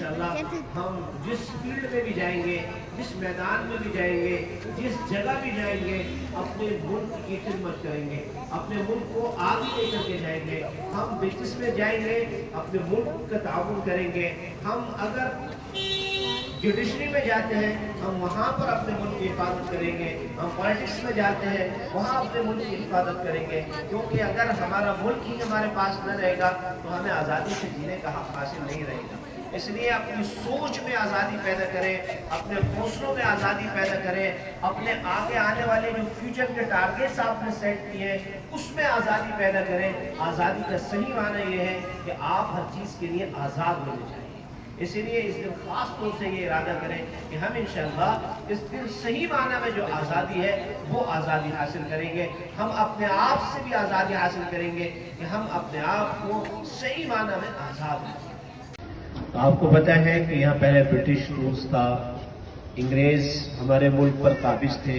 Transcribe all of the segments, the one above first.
انشاءاللہ ہم جس فیلڈ میں بھی جائیں گے، جس میدان میں بھی جائیں گے، جس جگہ بھی جائیں گے، اپنے ملک کی خدمت کریں گے، اپنے ملک کو آگے لے کر کے جائیں گے۔ ہم بزنس میں جائیں گے، اپنے ملک کا تعاون کریں گے۔ ہم اگر جوڈیشری میں جاتے ہیں، ہم وہاں پر اپنے ملک کی حفاظت کریں گے۔ ہم پالیٹکس میں جاتے ہیں، وہاں اپنے ملک کی حفاظت کریں گے، کیونکہ اگر ہمارا ملک ہی ہمارے پاس نہ رہے گا تو ہمیں آزادی سے جینے کا حق حاصل نہیں رہے گا۔ اس لیے اپنی سوچ میں آزادی پیدا کریں، اپنے حوصلوں میں آزادی پیدا کریں، اپنے آگے آنے والے جو فیوچر کے ٹارگیٹس آپ نے سیٹ کیے ہیں اس میں آزادی پیدا کریں۔ آزادی کا صحیح معنی یہ ہے کہ آپ ہر چیز کے لیے آزاد ہونے چاہیے۔ اسی لیے اس دن خاص طور سے یہ ارادہ کریں کہ ہم انشاءاللہ اس دن صحیح معنی میں جو آزادی ہے وہ آزادی حاصل کریں گے۔ ہم اپنے آپ سے بھی آزادی حاصل کریں گے کہ ہم اپنے آپ کو صحیح معنی میں آزاد ہیں۔ آپ کو پتہ ہے کہ یہاں پہلے برٹش رولز تھا، انگریز ہمارے ملک پر قابض تھے،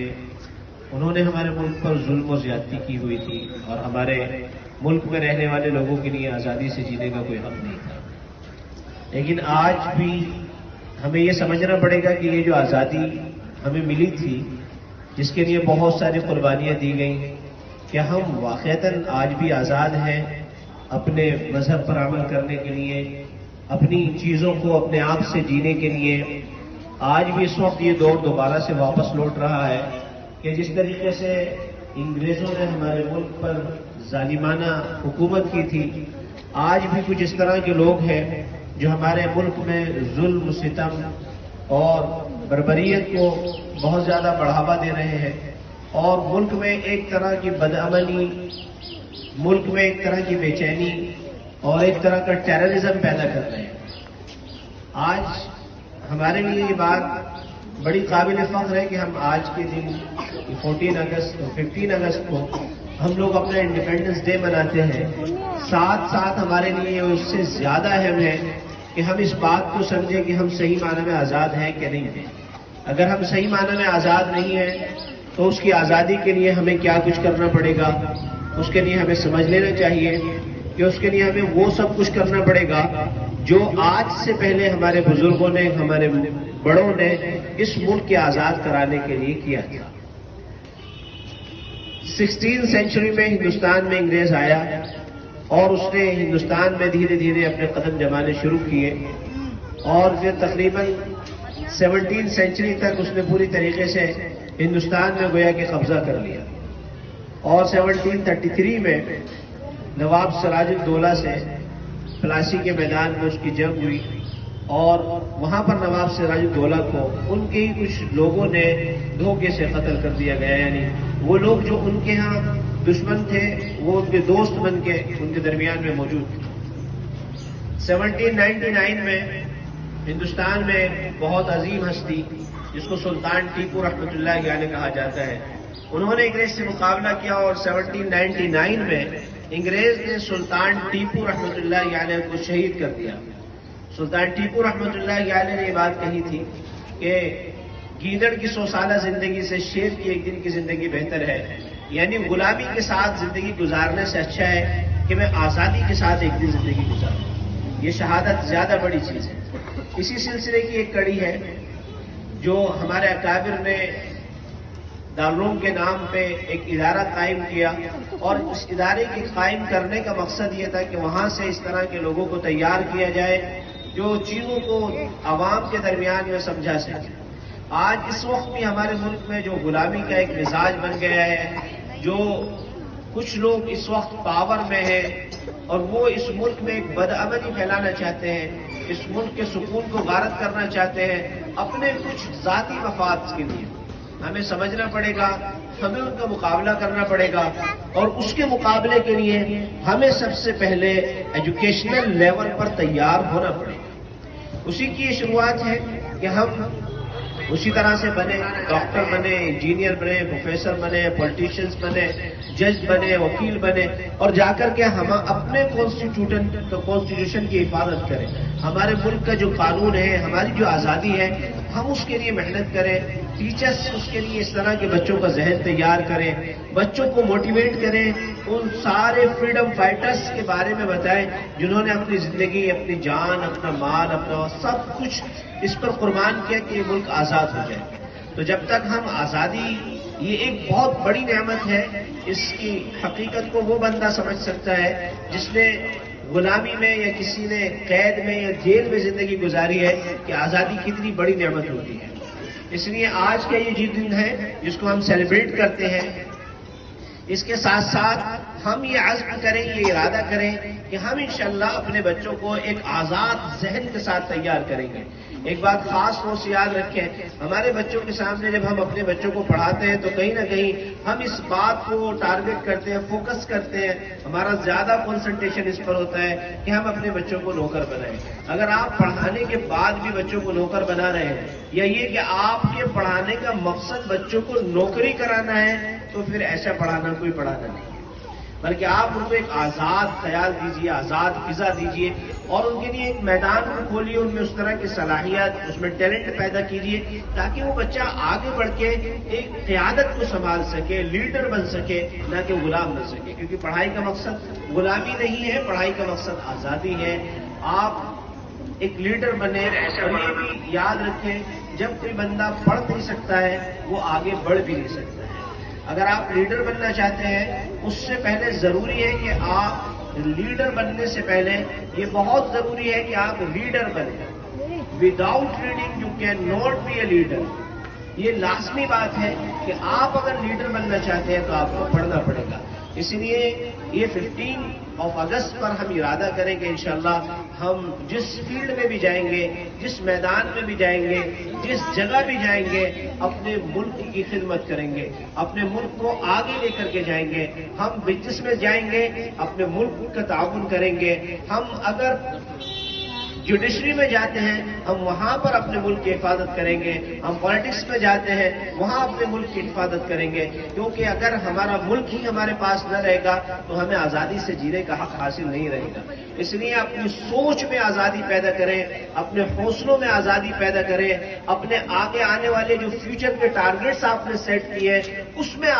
انہوں نے ہمارے ملک پر ظلم و زیادتی کی ہوئی تھی اور ہمارے ملک میں رہنے والے لوگوں کے لیے آزادی سے جینے کا کوئی حق نہیں تھا۔ لیکن آج بھی ہمیں یہ سمجھنا پڑے گا کہ یہ جو آزادی ہمیں ملی تھی، جس کے لیے بہت ساری قربانیاں دی گئیں، کہ ہم واقعتاً آج بھی آزاد ہیں اپنے مذہب پر عمل کرنے کے لیے، اپنی چیزوں کو اپنے آپ سے جینے کے لیے۔ آج بھی اس وقت یہ دور دوبارہ سے واپس لوٹ رہا ہے کہ جس طریقے سے انگریزوں نے ہمارے ملک پر ظالمانہ حکومت کی تھی، آج بھی کچھ اس طرح کے لوگ ہیں جو ہمارے ملک میں ظلم، ستم اور بربریت کو بہت زیادہ بڑھاوا دے رہے ہیں، اور ملک میں ایک طرح کی بدامنی، ملک میں ایک طرح کی بے چینی اور ایک طرح کا ٹیررزم پیدا کر رہے ہیں۔ آج ہمارے لیے یہ بات بڑی قابل فخر ہے کہ ہم آج کے دن 15 اگست کو ہم لوگ اپنا انڈیپینڈنس ڈے مناتے ہیں۔ ساتھ ساتھ ہمارے لیے اس سے زیادہ اہم ہے کہ ہم اس بات کو سمجھیں کہ ہم صحیح معنی میں آزاد ہیں کہ نہیں ہیں۔ اگر ہم صحیح معنی میں آزاد نہیں ہیں تو اس کی آزادی کے لیے ہمیں کیا کچھ کرنا پڑے گا، اس کے لیے ہمیں سمجھ لینا چاہیے کہ اس کے لیے ہمیں وہ سب کچھ کرنا پڑے گا جو آج سے پہلے ہمارے بزرگوں نے، ہمارے بڑوں نے اس ملک کے آزاد کرانے کے لیے کیا تھا۔ 16 سینچری میں ہندوستان میں انگریز آیا اور اس نے ہندوستان میں دھیرے دھیرے اپنے قدم جمانے شروع کیے، اور پھر تقریباً 17 سینچری تک اس نے پوری طریقے سے ہندوستان میں گویا کہ قبضہ کر لیا، اور 1733 میں نواب سراج الدولہ سے پلاسی کے میدان میں اس کی جنگ ہوئی، اور وہاں پر نواب سراج الدولہ کو ان کے ہی کچھ لوگوں نے دھوکے سے قتل کر دیا گیا، یعنی وہ لوگ جو ان کے ہاں دشمن تھے وہ ان کے دوست بن کے ان کے درمیان میں موجود تھے۔ 1799 میں ہندوستان میں بہت عظیم ہستی جس کو سلطان ٹیپو رحمۃ اللہ علیہ کہا جاتا ہے، انہوں نے انگریز سے مقابلہ کیا، اور 1799 میں انگریز نے سلطان ٹیپو رحمۃ اللہ علیہ کو شہید کر دیا۔ سلطان ٹیپو رحمۃ اللہ علیہ نے یہ بات کہی تھی کہ گیدڑ کی 100 سالہ زندگی سے شیر کی ایک دن کی زندگی بہتر ہے، یعنی غلامی کے ساتھ زندگی گزارنے سے اچھا ہے کہ میں آزادی کے ساتھ ایک دن زندگی گزاروں۔ یہ شہادت زیادہ بڑی چیز ہے۔ اسی سلسلے کی ایک کڑی ہے جو ہمارے اکابر نے دارالعلوم کے نام پہ ایک ادارہ قائم کیا، اور اس ادارے کے قائم کرنے کا مقصد یہ تھا کہ وہاں سے اس طرح کے لوگوں کو تیار کیا جائے جو چیزوں کو عوام کے درمیان میں سمجھا سکے۔ آج اس وقت بھی ہمارے ملک میں جو غلامی کا ایک مزاج بن گیا ہے، جو کچھ لوگ اس وقت پاور میں ہیں اور وہ اس ملک میں ایک بدامنی پھیلانا چاہتے ہیں، اس ملک کے سکون کو غارت کرنا چاہتے ہیں اپنے کچھ ذاتی مفاد کے لیے، ہمیں سمجھنا پڑے گا، ہمیں ان کا مقابلہ کرنا پڑے گا، اور اس کے مقابلے کے لیے ہمیں سب سے پہلے ایجوکیشنل لیول پر تیار ہونا پڑے گا۔ اسی کی شروعات ہے کہ ہم اسی طرح سے بنے، ڈاکٹر بنے، انجینئر بنے، پروفیسر بنے، پولیٹیشینز بنے، جج بنے، وکیل بنے، اور جا کر کے ہم اپنے کانسٹیٹیوشن کی حفاظت کریں۔ ہمارے ملک کا جو قانون ہے، ہماری جو آزادی ہے، ہم اس کے لیے محنت کریں، ٹیچرز اس کے لیے اس طرح کے بچوں کا ذہن تیار کریں، بچوں کو موٹیویٹ کریں، ان سارے فریڈم فائٹرز کے بارے میں بتائیں جنہوں نے اپنی زندگی، اپنی جان، اپنا مال، اپنا سب کچھ اس پر قربان کیا کہ یہ ملک آزاد ہو جائے۔ تو جب تک ہم آزادی، یہ ایک بہت بڑی نعمت ہے، اس کی حقیقت کو وہ بندہ سمجھ سکتا ہے جس نے غلامی میں یا کسی نے قید میں یا جیل میں زندگی گزاری ہے کہ آزادی کتنی بڑی نعمت ہوتی ہے۔ اس لیے آج کا یہ دن ہے جس کو ہم سیلیبریٹ کرتے ہیں، اس کے ساتھ ساتھ ہم یہ عزم کریں، یہ ارادہ کریں کہ ہم انشاءاللہ اپنے بچوں کو ایک آزاد ذہن کے ساتھ تیار کریں گے۔ ایک بات خاص طور سے یاد رکھیں، ہمارے بچوں کے سامنے جب ہم اپنے بچوں کو پڑھاتے ہیں تو کہیں نہ کہیں ہم اس بات کو ٹارگٹ کرتے ہیں، فوکس کرتے ہیں، ہمارا زیادہ کنسنٹریشن اس پر ہوتا ہے کہ ہم اپنے بچوں کو نوکر بنائیں۔ اگر آپ پڑھانے کے بعد بھی بچوں کو نوکر بنا رہے ہیں، یا یہ کہ آپ کے پڑھانے کا مقصد بچوں کو نوکری کرانا ہے، تو پھر ایسا پڑھانا کوئی پڑھانا نہیں، بلکہ آپ ان کو ایک آزاد خیال دیجیے، آزاد فضا دیجیے، اور ان کے لیے ایک میدان کو کھولیے، ان میں اس طرح کی صلاحیت، اس میں ٹیلنٹ پیدا کیجیے تاکہ وہ بچہ آگے بڑھ کے ایک قیادت کو سنبھال سکے، لیڈر بن سکے، نہ کہ غلام بن سکے، کیونکہ پڑھائی کا مقصد غلامی نہیں ہے، پڑھائی کا مقصد آزادی ہے۔ آپ ایک لیڈر بنے، اور یہ بھی یاد رکھیں جب کوئی بندہ پڑھ نہیں سکتا ہے وہ آگے بڑھ بھی نہیں سکتا ہے۔ اگر آپ لیڈر بننا چاہتے ہیں، اس سے پہلے ضروری ہے کہ آپ لیڈر بننے سے پہلے یہ بہت ضروری ہے کہ آپ ریڈر بنیں۔ Without reading you can not be a leader. یہ لازمی بات ہے کہ آپ اگر لیڈر بننا چاہتے ہیں تو آپ کو پڑھنا پڑے گا۔ اس لیے یہ 15 اگست پر ہم ارادہ کریں کہ انشاءاللہ ہم جس فیلڈ میں بھی جائیں گے، جس میدان میں بھی جائیں گے، جس جگہ بھی جائیں گے، اپنے ملک کی خدمت کریں گے، اپنے ملک کو آگے لے کر کے جائیں گے۔ ہم بزنس میں جائیں گے، اپنے ملک کا تعاون کریں گے۔ ہم اگر جوڈیشری میں جاتے ہیں، ہم وہاں پر اپنے ملک کی حفاظت کریں گے۔ ہم پالیٹکس میں جاتے ہیں، وہاں اپنے ملک کی حفاظت کریں گے، کیونکہ اگر ہمارا ملک ہی ہمارے پاس نہ رہے گا تو ہمیں آزادی سے جینے کا حق حاصل نہیں رہے گا۔ اس لیے اپنی سوچ میں آزادی پیدا کریں، اپنے حوصلوں میں آزادی پیدا کریں، اپنے آگے آنے والے جو فیوچر کے ٹارگٹس آپ نے سیٹ کیے اس میں